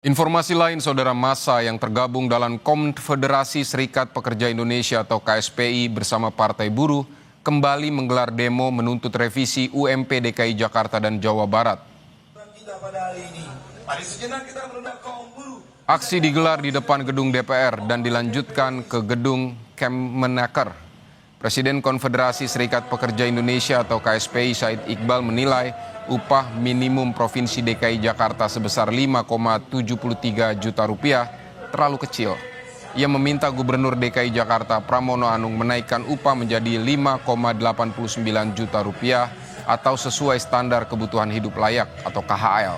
Informasi lain, saudara, massa yang tergabung dalam Konfederasi Serikat Pekerja Indonesia atau KSPI bersama Partai Buruh kembali menggelar demo menuntut revisi UMP DKI Jakarta dan Jawa Barat. Aksi digelar di depan gedung DPR dan dilanjutkan ke gedung Kemenaker. Presiden Konfederasi Serikat Pekerja Indonesia atau KSPI Said Iqbal menilai upah minimum Provinsi DKI Jakarta sebesar 5,73 juta rupiah terlalu kecil. Ia meminta Gubernur DKI Jakarta Pramono Anung menaikkan upah menjadi 5,89 juta rupiah atau sesuai standar kebutuhan hidup layak atau KHL.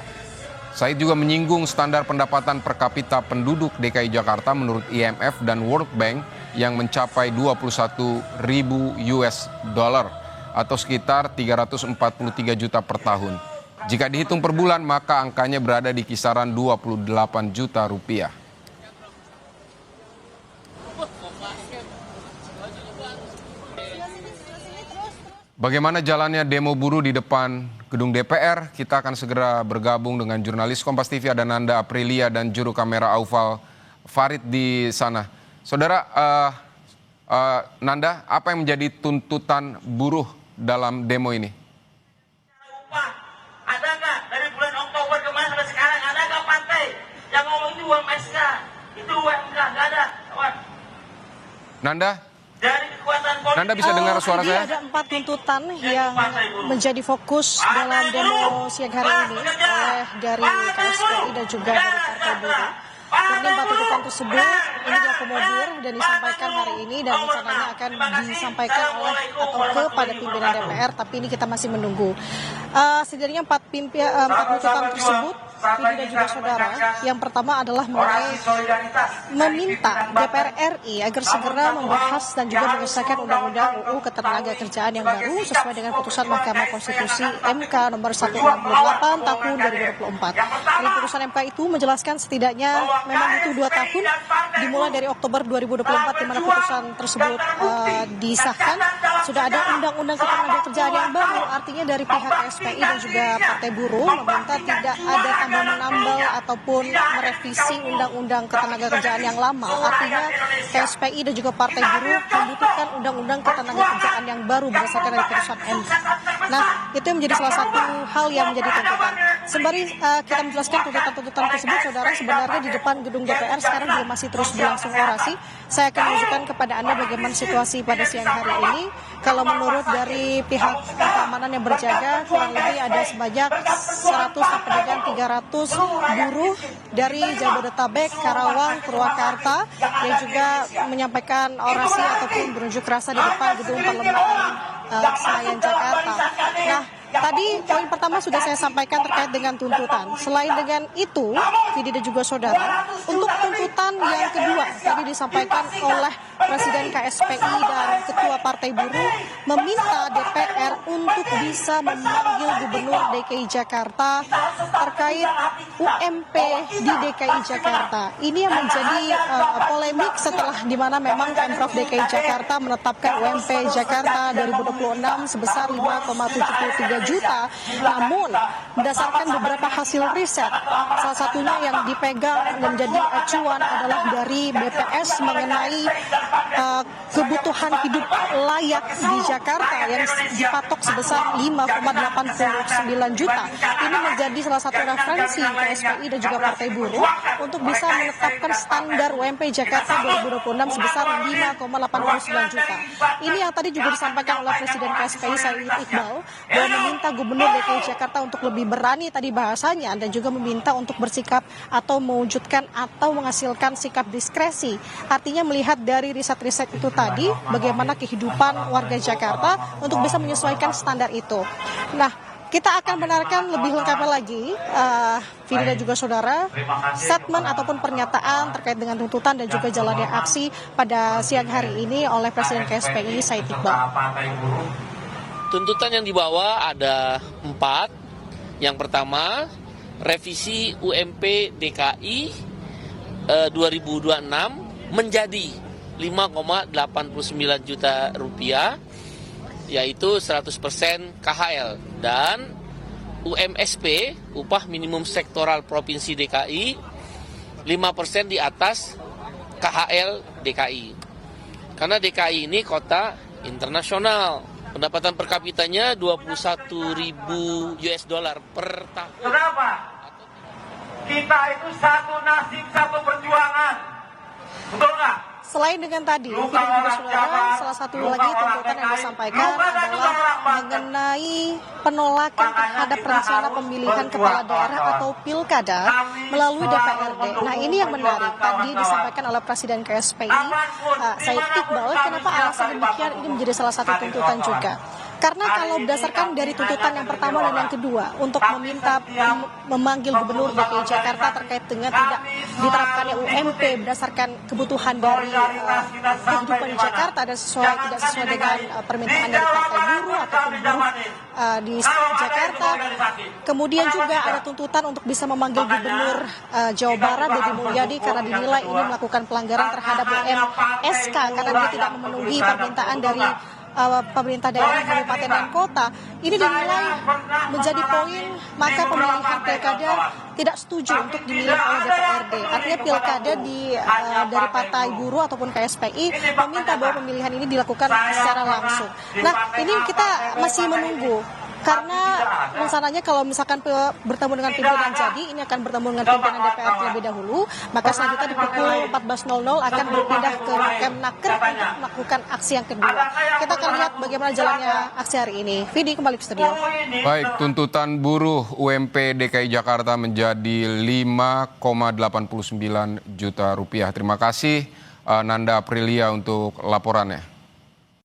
Said juga menyinggung standar pendapatan per kapita penduduk DKI Jakarta menurut IMF dan World Bank yang mencapai 21.000 US dollar atau sekitar 343 juta per tahun. Jika dihitung per bulan, maka angkanya berada di kisaran 28 juta rupiah. Bagaimana jalannya demo buruh di depan gedung DPR? Kita akan segera bergabung dengan jurnalis Kompas TV ada Nanda Aprilia dan juru kamera Aufal Farid di sana. Saudara, Nanda, apa yang menjadi tuntutan buruh dalam demo ini? Ada nggak dari bulan Oktober kemarin sampai sekarang, ada nggak partai yang ngomong itu UMSK, itu UMK, nggak ada, kawan. Nanda? Dari kekuatan politik. Nanda bisa dengar suara saya? Ada 4 tuntutan yang menjadi fokus dalam demo siang hari ini oleh dari KSPI dan juga dari Partai Buruh. Ini 4 tuntutan tersebut ini diakomodir dan disampaikan hari ini dan rencananya akan disampaikan oleh atau kepada pimpinan DPR, tapi ini kita masih menunggu. Setidaknya 4 tuntutan tersebut, Fidi dan juga saudara, yang pertama adalah mengenai meminta DPR RI agar segera membahas dan juga mengesahkan Undang-Undang UU Ketenagakerjaan yang baru sesuai dengan putusan Mahkamah Konstitusi MK nomor 168 tahun 2024. Dalam putusan MK itu menjelaskan setidaknya memang butuh 2 tahun dimulai dari Oktober 2024 di mana putusan tersebut disahkan. Sudah ada Undang-Undang Ketenagakerjaan yang baru, artinya dari pihak KSPI dan juga Partai Buruh meminta tidak ada menambal ataupun merevisi Undang-Undang Ketenagakerjaan yang lama. Artinya KSPI dan juga Partai Buruh membutuhkan Undang-Undang Ketenagakerjaan yang baru berdasarkan dari putusan MK. Nah, itu yang menjadi salah satu hal yang menjadi tuntutan. Sembari kita menjelaskan tuntutan-tuntutan tersebut, saudara, sebenarnya di depan gedung DPR sekarang juga masih terus berlangsung orasi. Saya akan menunjukkan kepada Anda bagaimana situasi pada siang hari ini. Kalau menurut dari pihak keamanan yang berjaga, kurang lebih ada sebanyak 100 sampai dengan 300 buruh dari Jabodetabek, Karawang, Purwakarta yang juga menyampaikan orasi ataupun berunjuk rasa di depan gedung Parlemen Senayan, Jakarta. Nah, tadi poin pertama sudah saya sampaikan terkait dengan tuntutan. Selain dengan itu, Fidi dan juga saudara, untuk tuntutan yang kedua tadi disampaikan oleh Presiden KSPI dan Ketua Partai Buruh meminta DPR untuk bisa memanggil Gubernur DKI Jakarta terkait UMP di DKI Jakarta. Ini yang menjadi polemik setelah di mana memang Pemprov DKI Jakarta menetapkan UMP Jakarta 2026 sebesar 5,73 juta. Namun berdasarkan beberapa hasil riset, salah satunya yang dipegang dan menjadi acuan adalah dari BPS mengenai kebutuhan hidup layak di Jakarta yang dipatok sebesar 5,89 juta. Ini menjadi salah satu referensi KSPI dan juga Partai Buruh untuk bisa menetapkan standar UMP Jakarta 2026 sebesar 5,89 juta. Ini yang tadi juga disampaikan oleh Presiden KSPI Said Iqbal bahwa meminta Gubernur DKI Jakarta untuk lebih berani tadi bahasanya dan juga meminta untuk bersikap atau mewujudkan atau menghasilkan sikap diskresi. Artinya melihat dari riset-riset itu tadi bagaimana kehidupan warga Jakarta untuk bisa menyesuaikan standar itu. Nah, kita akan mendengarkan lebih lengkapnya lagi, Fidi dan juga saudara, statement ataupun pernyataan terkait dengan tuntutan dan juga jalannya aksi pada siang hari ini oleh Presiden KSPI Said Iqbal. Tuntutan yang dibawa ada 4. Yang pertama, revisi UMP DKI 2026 menjadi 5,89 juta rupiah, yaitu 100% KHL, dan UMSP, upah minimum sektoral Provinsi DKI 5% di atas KHL DKI. Karena DKI ini kota internasional. Pendapatan per kapitanya 21.000 US dollar per tahun. Kenapa? Kita itu satu nasib, satu perjuangan. Betul nggak? Selain dengan tadi, salah satu lagi tuntutan yang disampaikan adalah mengenai penolakan terhadap rencana pemilihan kepala daerah atau pilkada melalui DPRD. Nah, ini yang menarik. Tadi disampaikan oleh Presiden KSPI, Said Iqbal, kenapa alasan demikian ini menjadi salah satu tuntutan juga. Karena kalau berdasarkan dari tuntutan yang pertama dan yang kedua untuk meminta memanggil Gubernur DKI Jakarta terkait dengan tidak diterapkannya UMP berdasarkan kebutuhan dari kehidupan di Jakarta dan tidak sesuai dengan permintaan dari Partai Buruh ataupun buruh di Jakarta. Kemudian juga ada tuntutan untuk bisa memanggil Gubernur Jawa Barat Deddy Mulyadi karena dinilai ini melakukan pelanggaran terhadap UMSK karena dia tidak memenuhi permintaan dari pemerintah daerah, kabupaten dan kota. Ini dinilai menjadi poin, maka pemilihan pilkada tidak setuju untuk dimilih oleh DPRD. Artinya pilkada dari Partai Buruh ataupun KSPI meminta bahwa pemilihan ini dilakukan secara langsung. Nah, ini kita masih menunggu. Karena rencananya kalau misalkan bertemu dengan pimpinan jadi, ini akan bertemu dengan pimpinan DPR terlebih dahulu, maka selanjutnya di pukul 14.00 akan berpindah ke Kemnaker untuk melakukan aksi yang kedua. Kita akan lihat bagaimana jalannya aksi hari ini. Vidi kembali ke studio. Baik, tuntutan buruh UMP DKI Jakarta menjadi 5,89 juta rupiah. Terima kasih Nanda Aprilia untuk laporannya.